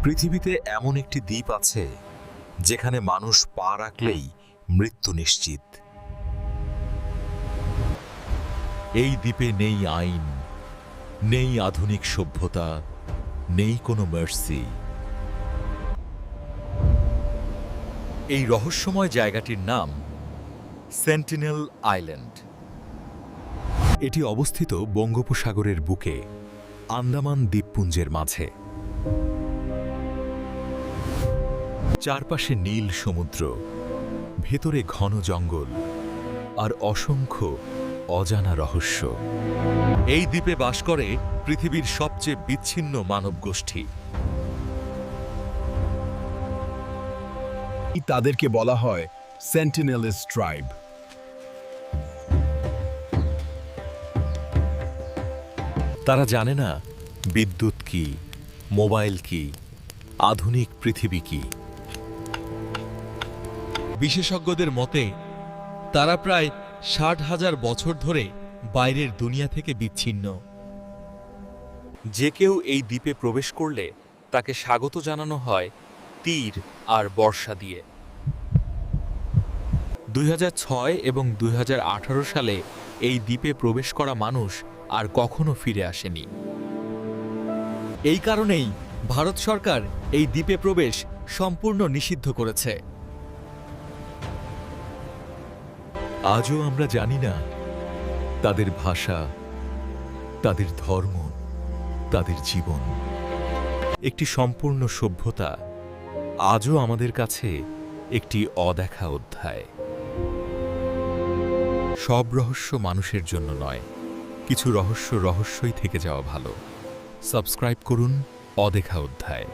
পৃথিবীতে এমন একটি দ্বীপ আছে যেখানে মানুষ পা রাখলেই মৃত্যু নিশ্চিত। এই দ্বীপে নেই আইন, নেই আধুনিক সভ্যতা, নেই কোনো মার্সি। এই রহস্যময় জায়গাটির নাম সেন্টিনেল আইল্যান্ড। এটি অবস্থিত বঙ্গোপসাগরের বুকে, আন্দামান দ্বীপপুঞ্জের মাঝে। চারপাশে নীল সমুদ্র, ভেতরে ঘন জঙ্গল আর অসংখ্য অজানা রহস্য। এই দ্বীপে বাস করে পৃথিবীর সবচেয়ে বিচ্ছিন্ন মানবগোষ্ঠী। তাদেরকে বলা হয় সেন্টিনেলিস্ট ট্রাইব। তারা জানে না বিদ্যুৎ কি, মোবাইল কি, আধুনিক পৃথিবী কি। বিশেষজ্ঞদের মতে তারা প্রায় ৬০,০০০ বছর ধরে বাইরের দুনিয়া থেকে বিচ্ছিন্ন। যে কেউ এই দ্বীপে প্রবেশ করলে তাকে স্বাগত জানানো হয় তীর আর বর্ষা দিয়ে। ২০০৬ এবং ২০১৮ সালে এই দ্বীপে প্রবেশ করা মানুষ আর কখনো ফিরে আসেনি। এই কারণেই ভারত সরকার এই দ্বীপে প্রবেশ সম্পূর্ণ নিষিদ্ধ করেছে। আজও আমরা জানি না তাদের ভাষা, তাদের ধর্ম, তাদের জীবন। একটি সম্পূর্ণ সভ্যতা আজও আমাদের কাছে একটি অদেখা অধ্যায়। সব রহস্য মানুষের জন্য নয়, কিছু রহস্যই থেকে যাওয়া ভালো। সাবস্ক্রাইব করুন অদেখা অধ্যায়।